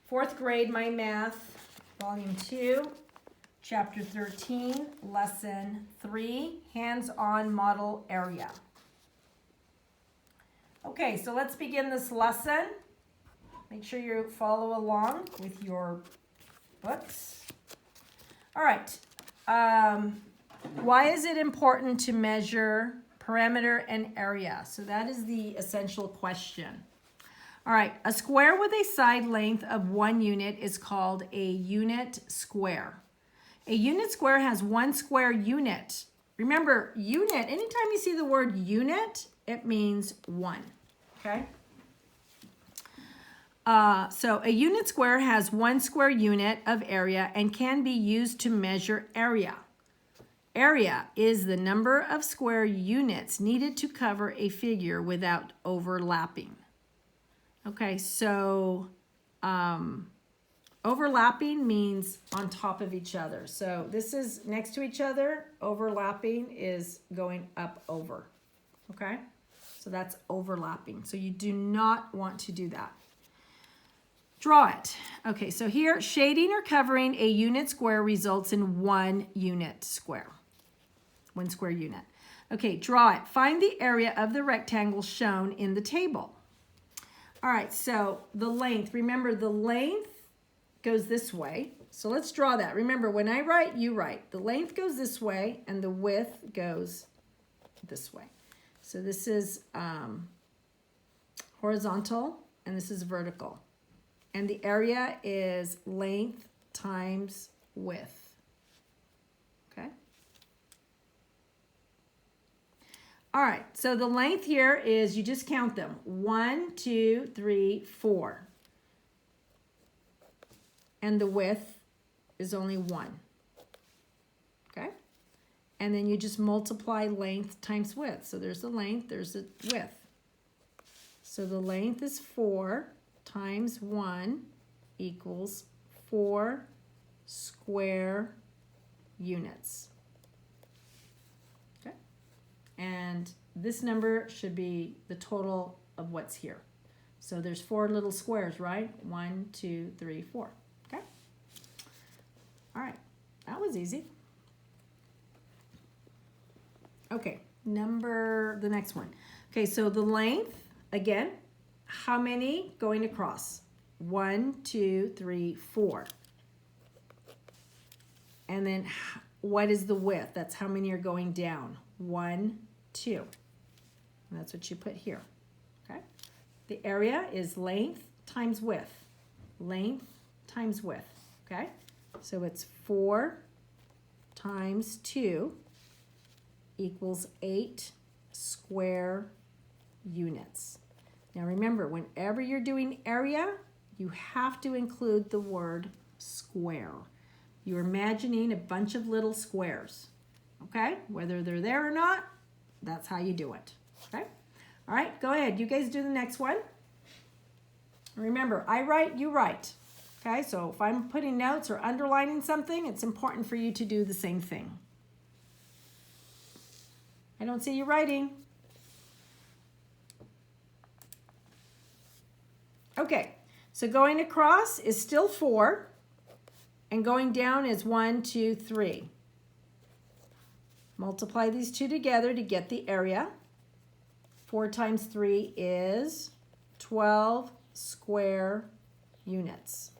Fourth grade, My Math, Volume 2, Chapter 13, Lesson 3, Hands-on Model Area. Okay, so let's begin this lesson. Make sure you follow along with your books. All right. Why is it important to measure perimeter and area? So that is the essential question. All right, a square with a side length of 1 unit is called a unit square. A unit square has 1 square unit. Remember, unit, anytime you see the word unit, it means 1, okay? So a unit square has 1 square unit of area and can be used to measure area. Area is the number of square units needed to cover a figure without overlapping. Okay, so overlapping means on top of each other. So this is next to each other. Overlapping is going up over. Okay, so that's overlapping. So you do not want to do that. Draw it. Okay, so here, shading or covering a unit square results in 1 unit square. 1 square unit. Okay, draw it. Find the area of the rectangle shown in the table. All right, so the length, remember the length goes this way. So let's draw that. Remember, when I write, you write. The length goes this way and the width goes this way. So this is horizontal and this is vertical. And the area is length times width. Okay? All right, so the length here is, you just count them. 1, 2, 3, 4. And the width is only 1. Okay? And then you just multiply length times width. So there's the length, there's the width. So the length is 4 times 1 equals 4 square units. And this number should be the total of what's here. So there's 4 little squares, right? 1, 2, 3, 4. Okay? All right. That was easy. Okay. The next one. Okay, so the length, again, how many going across? 1, 2, 3, 4. And then what is the width? That's how many are going down. 1, 2. And that's what you put here. Okay? The area is length times width. Length times width. Okay? So it's 4 times 2 equals 8 square units. Now remember, whenever you're doing area, you have to include the word square. You're imagining a bunch of little squares. Okay, whether they're there or not, that's how you do it. Okay, all right, go ahead. You guys do the next one. Remember, I write, you write. Okay, so if I'm putting notes or underlining something, it's important for you to do the same thing. I don't see you writing. Okay, so going across is still 4, and going down is 1, 2, 3. Multiply these two together to get the area. 4 times 3 is 12 square units.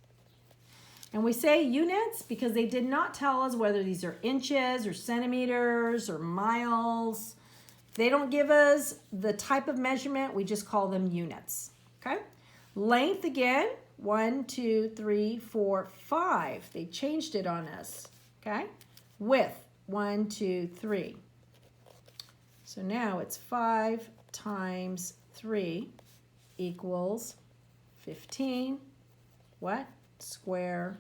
And we say units because they did not tell us whether these are inches or centimeters or miles. They don't give us the type of measurement. We just call them units. Okay? Length again, 1, 2, 3, 4, 5. They changed it on us. Okay? Width. 1, 2, 3. So now it's 5 times 3 equals 15. What? Square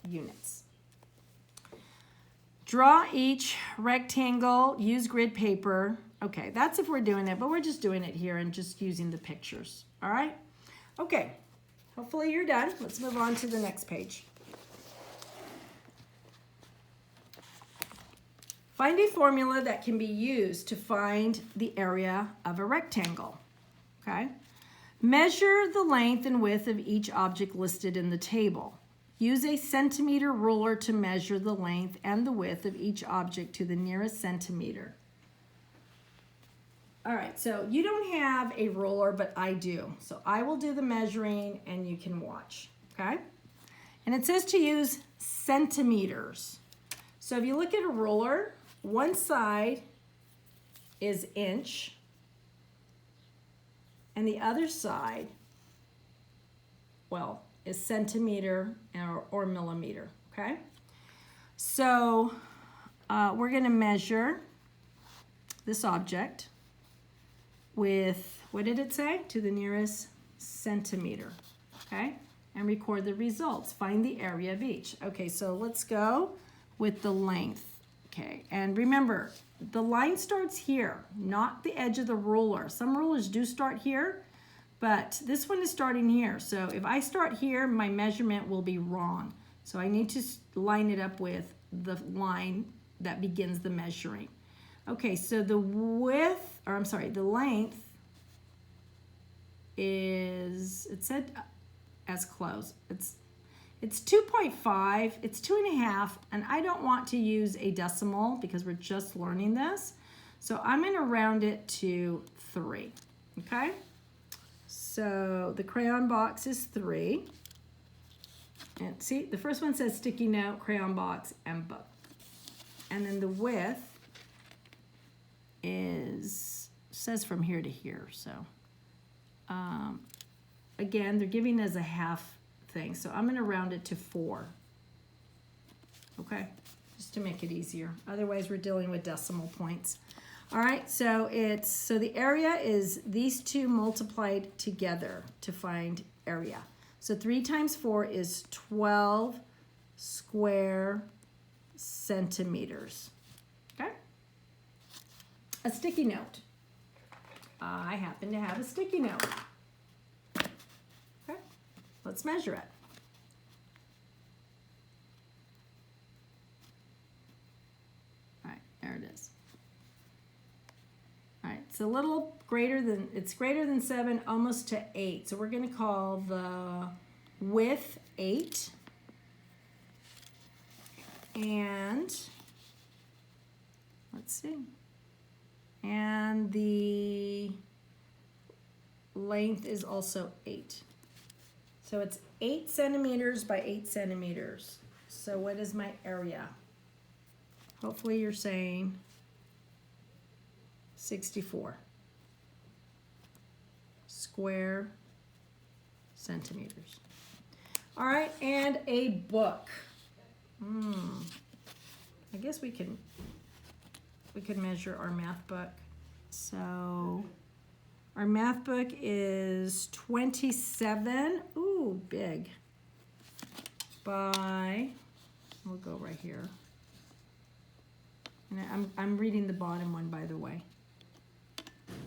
units. Draw each rectangle. Use grid paper. Okay, that's if we're doing it, but we're just doing it here and just using the pictures. All right? Okay. Hopefully you're done. Let's move on to the next page. Find a formula that can be used to find the area of a rectangle, okay? Measure the length and width of each object listed in the table. Use a centimeter ruler to measure the length and the width of each object to the nearest centimeter. All right, so you don't have a ruler, but I do. So I will do the measuring and you can watch, okay? And it says to use centimeters. So if you look at a ruler, one side is inch and the other side, well, is centimeter or millimeter, okay? So we're gonna measure this object with, what did it say? To the nearest centimeter, okay? And record the results. Find the area of each. Okay, so let's go with the length, okay? And remember, the line starts here, not the edge of the ruler. Some rulers do start here, but this one is starting here. So if I start here, my measurement will be wrong. So I need to line it up with the line that begins the measuring. Okay, so the width, or I'm sorry, the length is, it said as close. It's 2.5, it's 2.5, and I don't want to use a decimal because we're just learning this. So I'm gonna round it to 3, okay? So the crayon box is 3. And see, the first one says sticky note, crayon box, and book. And then the width says from here to here, so. Again, they're giving us a half thing, so I'm gonna round it to 4. Okay, just to make it easier. Otherwise, we're dealing with decimal points. All right, so the area is these two multiplied together to find area. So 3 times 4 is 12 square centimeters. Okay? A sticky note. I happen to have a sticky note. Okay, let's measure it. All right, there it is. All right, it's a little greater than, it's greater than 7, almost to 8. So we're gonna call the width 8. And, let's see. And the length is also 8. So it's 8 centimeters by 8 centimeters. So what is my area? Hopefully you're saying 64 square centimeters. All right, and a book. I guess we can measure our math book. So our math book is 27, ooh, big, by, we'll go right here. And I'm reading the bottom one, by the way,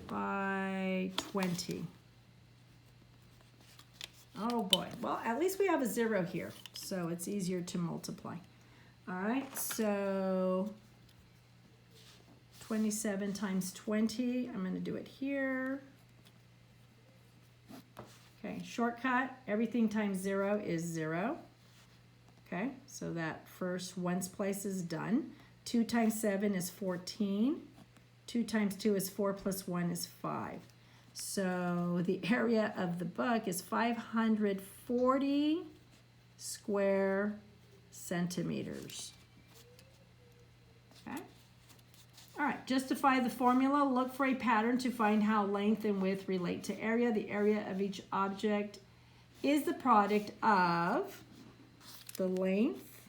by 20. Oh boy, well, at least we have a 0 here, so it's easier to multiply. All right, so 27 times 20, I'm gonna do it here. Okay, shortcut, everything times 0 is 0. Okay, so that first ones place is done. 2 times 7 is 14. 2 times 2 is 4 plus 1 is 5. So the area of the book is 540 square centimeters. Okay. All right, justify the formula. Look for a pattern to find how length and width relate to area. The area of each object is the product of the length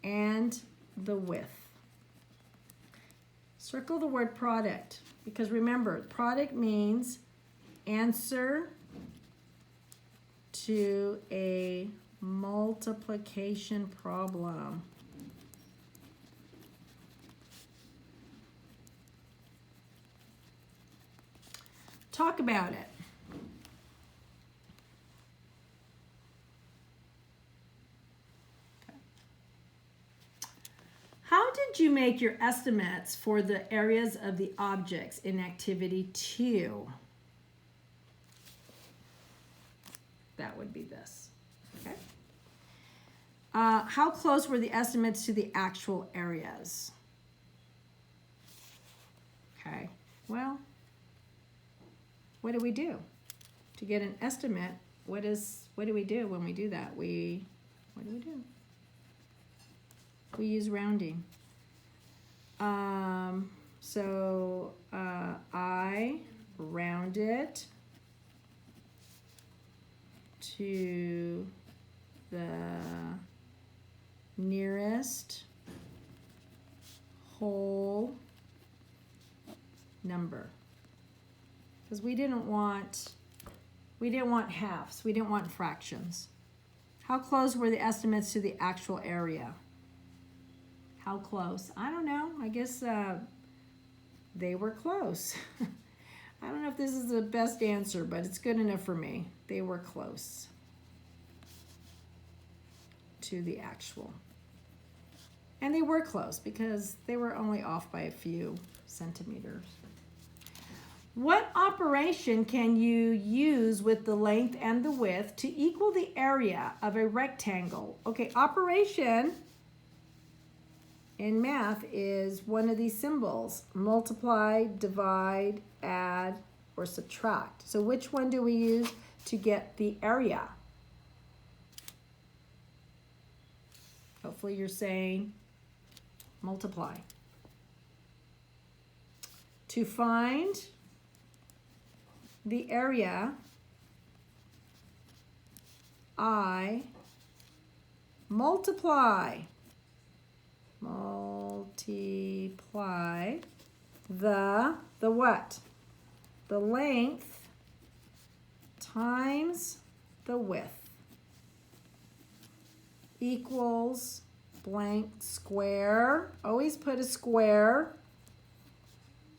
and the width. Circle the word product, because remember, product means answer to a multiplication problem. Talk about it. How did you make your estimates for the areas of the objects in activity 2? that would be this. Okay. How close were the estimates to the actual areas? Okay, well, what do we do? To get an estimate, what do we do when we do that? What do we do? We use rounding. So I round it to the nearest whole number, because we didn't want halves, we didn't want fractions. How close were the estimates to the actual area? How close? I don't know. I guess they were close. I don't know if this is the best answer, but it's good enough for me. They were close to the actual. And they were close because they were only off by a few centimeters. What operation can you use with the length and the width to equal the area of a rectangle? Okay, operation in math is one of these symbols: multiply, divide, add, or subtract. So which one do we use to get the area? Hopefully you're saying multiply. To find the area, I multiply the what? The length times the width equals blank square. Always put a square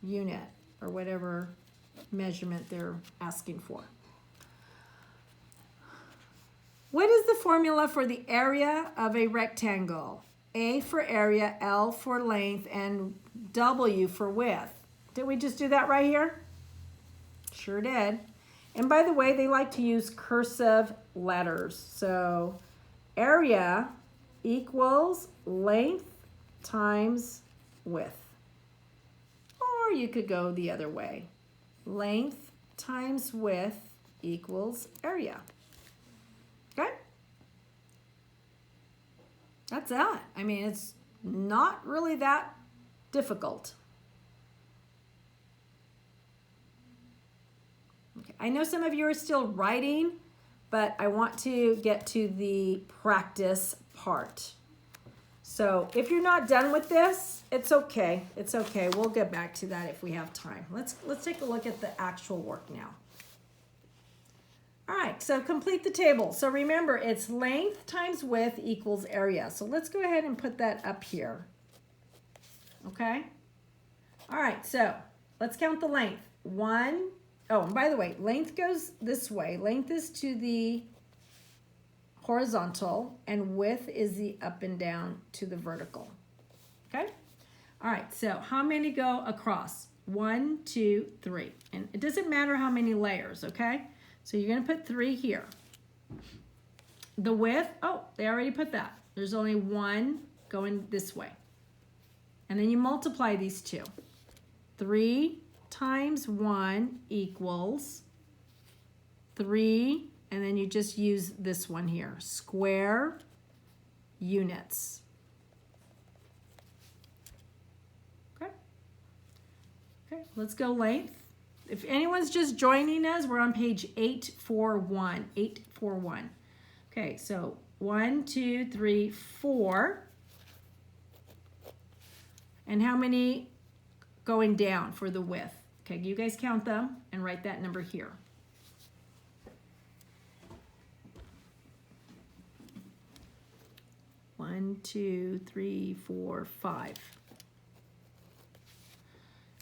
unit or whatever measurement they're asking for. What is the formula for the area of a rectangle? A for area, L for length, and W for width. Did we just do that right here? Sure did. And by the way, they like to use cursive letters. So area equals length times width. Or you could go the other way. Length times width equals area. Okay? That's that. I mean, it's not really that difficult. Okay. I know some of you are still writing, but I want to get to the practice part. So if you're not done with this, it's okay. It's okay. We'll get back to that if we have time. Let's take a look at the actual work now. All right, so complete the table. So remember, it's length times width equals area. So let's go ahead and put that up here. Okay? All right, so let's count the length. One, oh, and by the way, length goes this way. Length is to the horizontal, and width is the up and down to the vertical. Okay? All right, so how many go across? 1, 2, 3. And it doesn't matter how many layers, okay? So you're going to put 3 here. The width, oh, they already put that. There's only 1 going this way. And then you multiply these two. 3 times 1 equals 3, and then you just use this one here, square units. Okay. Okay, let's go length. If anyone's just joining us, we're on page 841. 841. Okay, so 1, 2, 3, 4. And how many going down for the width? Okay, you guys count them and write that number here. One, 2, 3, 4, 5.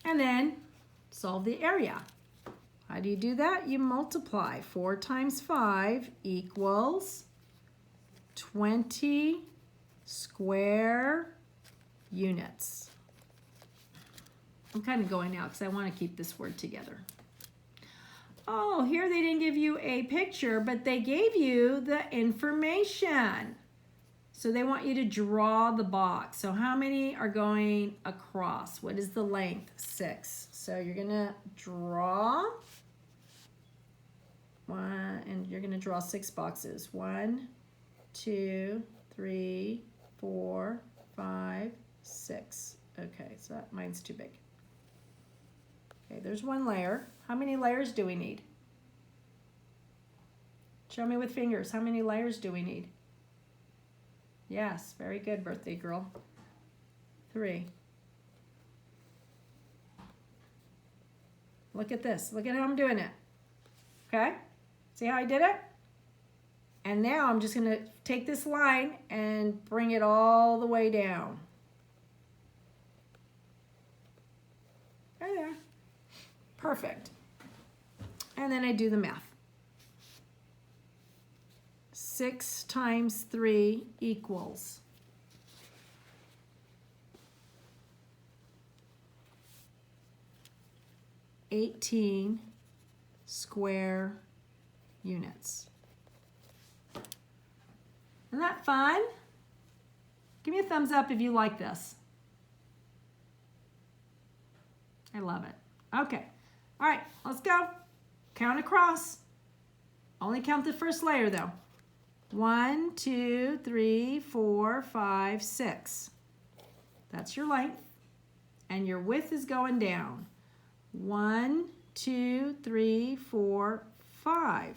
And then solve the area. How do you do that? You multiply. 4 times 5 equals 20 square units. I'm kind of going now because I want to keep this word together. Oh, here they didn't give you a picture, but they gave you the information. So they want you to draw the box. So how many are going across? What is the length? 6. So you're gonna draw one, and you're gonna draw 6 boxes. 1, 2, 3, 4, 5, 6. Okay, so mine's too big. Okay, there's one layer. How many layers do we need? Show me with fingers. How many layers do we need? Yes, very good, birthday girl. 3. Look at this. Look at how I'm doing it. Okay? See how I did it? And now I'm just going to take this line and bring it all the way down. Right there. Perfect. And then I do the math. 6 times 3 equals 18 square units. Isn't that fun? Give me a thumbs up if you like this. I love it. Okay. All right, let's go. Count across. Only count the first layer though. 1, 2, 3, 4, 5, 6. That's your length. And your width is going down. 1, 2, 3, 4, 5.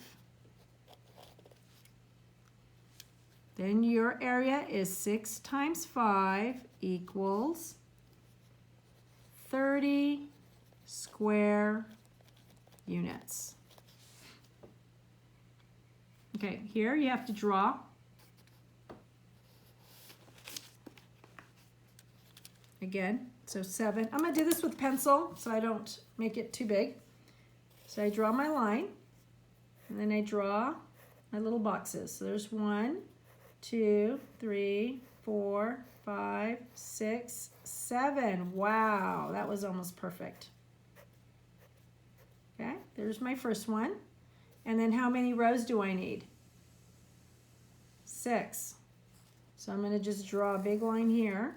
Then your area is 6 times 5 equals 30 square units. Okay, here you have to draw. Again, so 7. I'm going to do this with pencil so I don't make it too big. So I draw my line, and then I draw my little boxes. So there's 1, 2, 3, 4, 5, 6, 7. Wow, that was almost perfect. Okay, there's my first one. And then how many rows do I need? 6. So I'm going to just draw a big line here.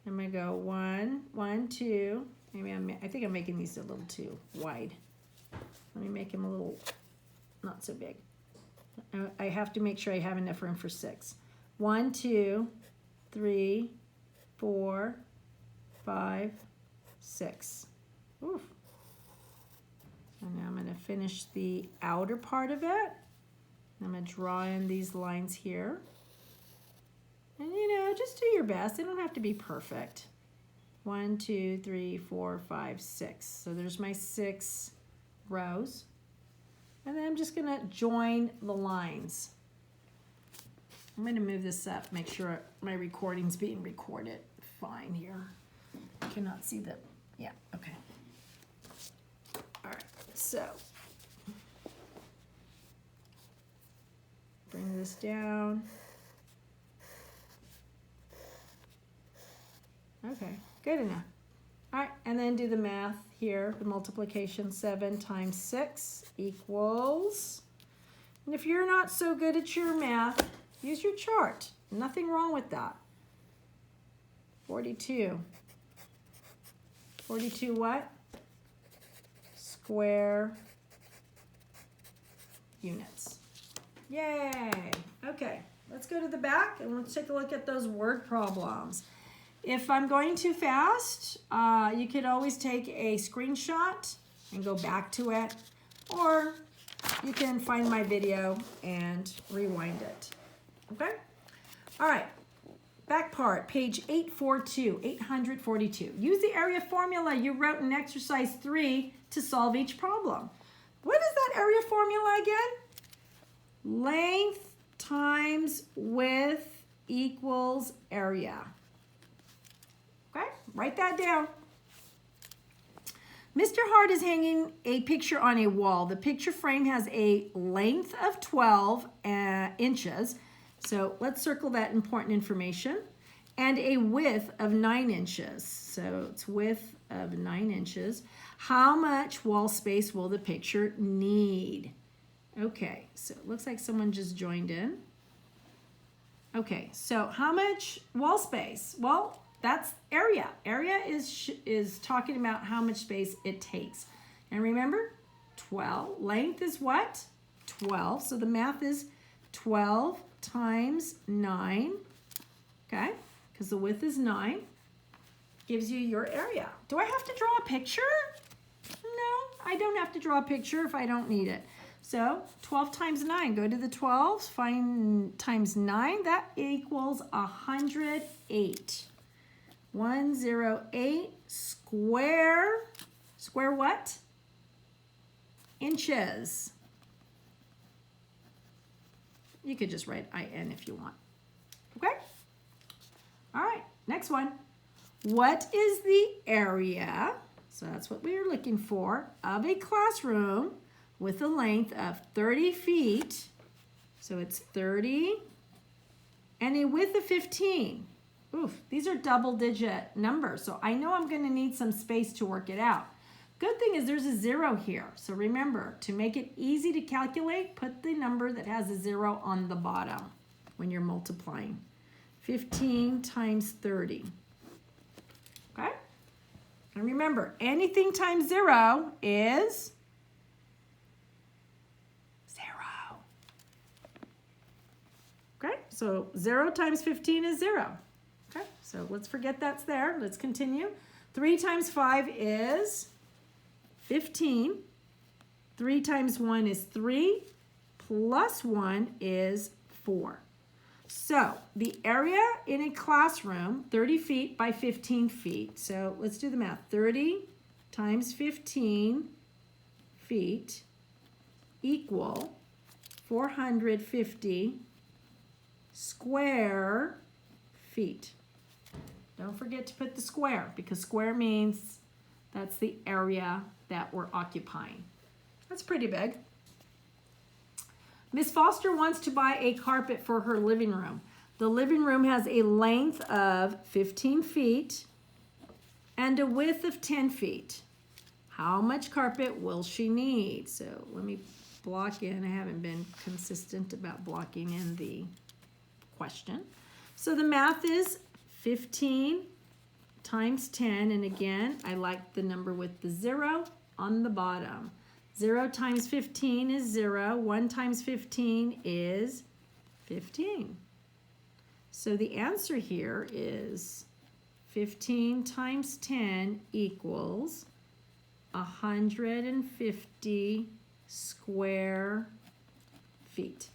I'm going to go 1, 1, 2. Maybe I think I'm making these a little too wide. Let me make them a little not so big. I have to make sure I have enough room for 6. 1, 2, 3, 4, 5, 6. Oof. And now I'm going to finish the outer part of it. I'm going to draw in these lines here. And just do your best. They don't have to be perfect. 1, 2, 3, 4, 5, 6. So there's my 6 rows. And then I'm just going to join the lines. I'm going to move this up, make sure my recording's being recorded fine here. I cannot see the, yeah, okay. All right, so bring this down. Okay, good enough. All right, and then do the math here, the multiplication. 7 times 6 equals, and if you're not so good at your math, use your chart. Nothing wrong with that. 42. 42 what? Square units. Yay! Okay, let's go to the back and let's take a look at those word problems. If I'm going too fast, you could always take a screenshot and go back to it, or you can find my video and rewind it. Okay? All right. Back part, page 842. Use the area formula you wrote in exercise 3 to solve each problem. What is that area formula again? Length times width equals area. Okay? Write that down. Mr. Hart is hanging a picture on a wall. The picture frame has a length of 12 inches. So let's circle that important information. And a width of 9 inches. So it's width of 9 inches. How much wall space will the picture need? Okay, so it looks like someone just joined in. Okay, so how much wall space? Well, that's area. Area is talking about how much space it takes. And remember, 12. Length is what? 12. So the math is 12 times 9. Okay, because the width is 9. Gives you your area. Do I have to draw a picture? No, I don't have to draw a picture if I don't need it. So 12 times 9, go to the 12s, find times 9, that equals 108. 108 square what? Inches. You could just write IN if you want. Okay? All right, next one. What is the area, so that's what we are looking for, of a classroom with a length of 30 feet, so it's 30, and a width of 15. Oof, these are double-digit numbers, so I know I'm going to need some space to work it out. Good thing is there's a 0 here, so remember, to make it easy to calculate, put the number that has a 0 on the bottom when you're multiplying. 15 times 30. Okay? And remember, anything times 0 is 0. Okay? So 0 times 15 is 0. Okay? So let's forget that's there. Let's continue. 3 times 5 is 15. 3 times 1 is 3. Plus 1 is 4. So the area in a classroom, 30 feet by 15 feet. So let's do the math. 30 times 15 feet equal 450 square feet. Don't forget to put the square because square means that's the area that we're occupying. That's pretty big. Miss Foster wants to buy a carpet for her living room. The living room has a length of 15 feet and a width of 10 feet. How much carpet will she need? So let me block in. I haven't been consistent about blocking in the question. So the math is 15 times 10. And again, I like the number with the 0 on the bottom. 0 times 15 is 0. 1 times 15 is 15. So the answer here is 15 times 10 equals 150 square feet.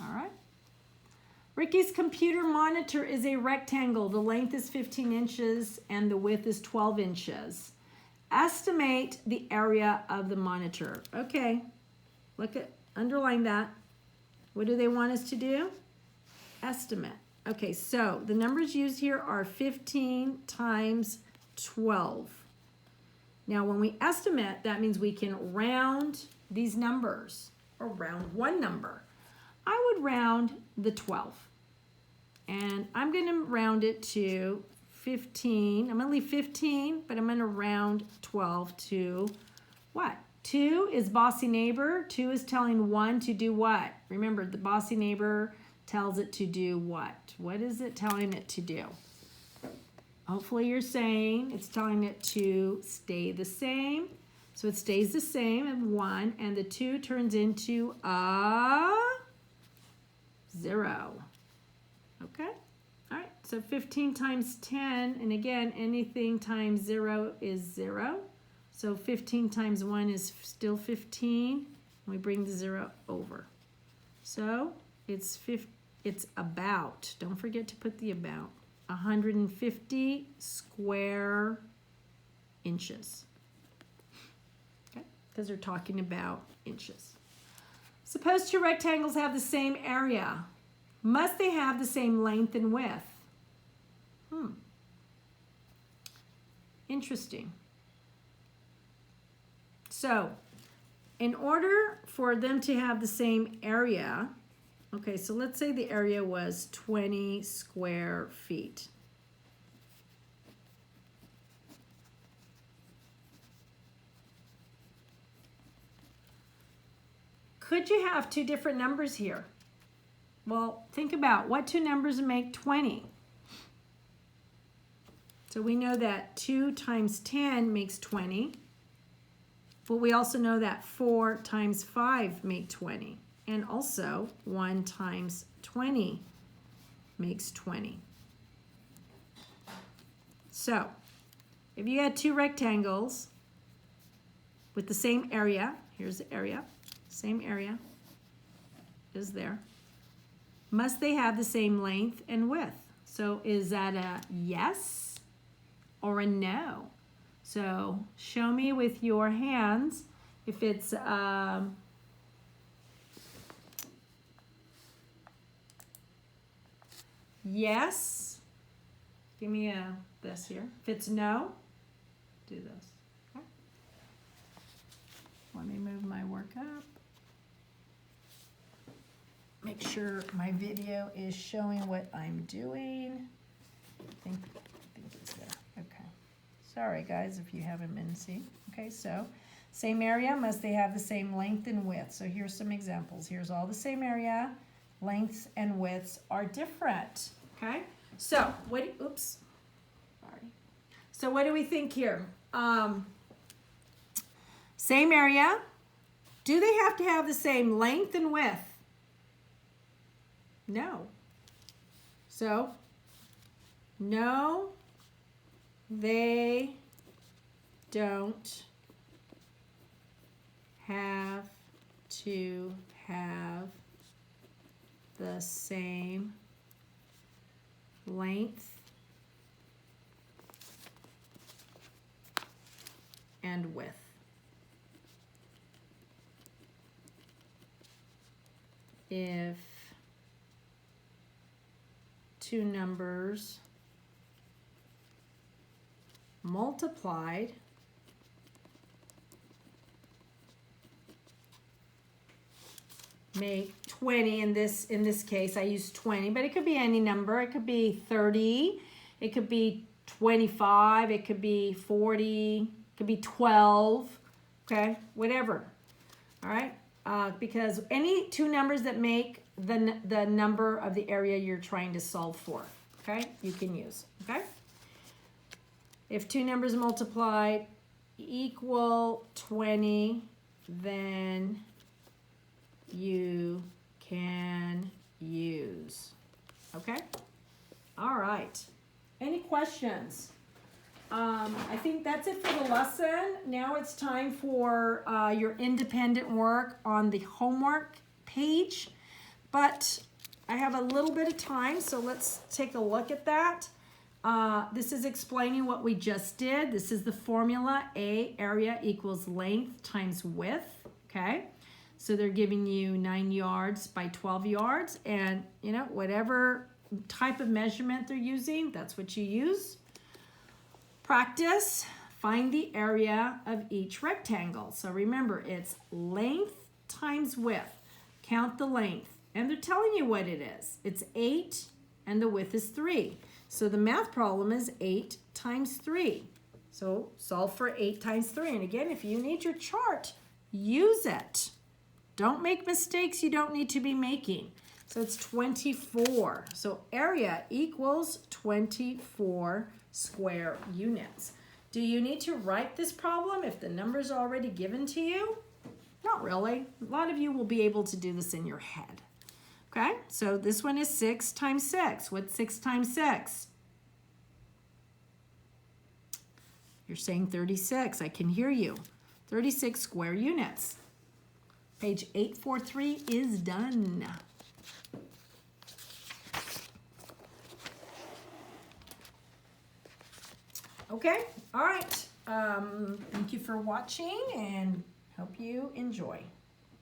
All right. Ricky's computer monitor is a rectangle. The length is 15 inches and the width is 12 inches. Estimate the area of the monitor. Okay, underline that. What do they want us to do? Estimate. Okay, so the numbers used here are 15 times 12. Now, when we estimate, that means we can round these numbers or round one number. I would round the 12. And I'm going to round it to 15. I'm going to leave 15, but I'm going to round 12 to what? 2 is bossy neighbor. 2 is telling 1 to do what? Remember, the bossy neighbor tells it to do what? What is it telling it to do? Hopefully you're saying it's telling it to stay the same. So it stays the same at 1, and the 2 turns into a 0. Okay? All right, so 15 times 10, and again, anything times 0 is 0. So 15 times 1 is still 15. And we bring the 0 over. So it's about, don't forget to put the about, 150 square inches. Okay, because they're talking about inches. Suppose two rectangles have the same area. Must they have the same length and width? Interesting. So, in order for them to have the same area, okay, so let's say the area was 20 square feet. could you have two different numbers here? Well, think about what two numbers make 20. So we know that 2 times 10 makes 20. But we also know that 4 times 5 make 20. And also 1 times 20 makes 20. So if you had two rectangles with the same area, here's the area, same area is there. Must they have the same length and width? So is that a yes or a no? So show me with your hands if it's yes. Give me this here. If it's no, do this. Okay. Let me move my work up. Make sure my video is showing what I'm doing. I think it's there. Okay. Sorry guys if you haven't been seeing. Okay, so same area, must they have the same length and width? So here's some examples. Here's all the same area. Lengths and widths are different. Okay, so oops. Sorry. So what do we think here? Same area. Do they have to have the same length and width? No. So, no, they don't have to have the same length and width. If two numbers multiplied make 20. In this case I use 20, but it could be any number. It could be 30, it could be 25, it could be 40, it could be 12, okay, whatever. All right, because any two numbers that make the number of the area you're trying to solve for, okay, you can use. Okay, if two numbers multiplied equal 20, then you can use. Okay, all right, any questions? I think that's it for the lesson. Now it's time for your independent work on the homework page, but I have a little bit of time, so let's take a look at that. This is explaining what we just did. This is the formula. Area equals length times width, okay? So they're giving you 9 yards by 12 yards, and you know, whatever type of measurement they're using, that's what you use. Practice, find the area of each rectangle. So remember, it's length times width. Count the length. And they're telling you what it is. It's 8 and the width is 3. So the math problem is 8 times 3. So solve for 8 times 3. And again, if you need your chart, use it. Don't make mistakes you don't need to be making. So it's 24. So area equals 24 square units. Do you need to write this problem if the number's already given to you? Not really. A lot of you will be able to do this in your head. Okay, so this one is 6 times 6. What's 6 times 6? You're saying 36. I can hear you. 36 square units. Page 843 is done. Okay, all right. Thank you for watching and hope you enjoy.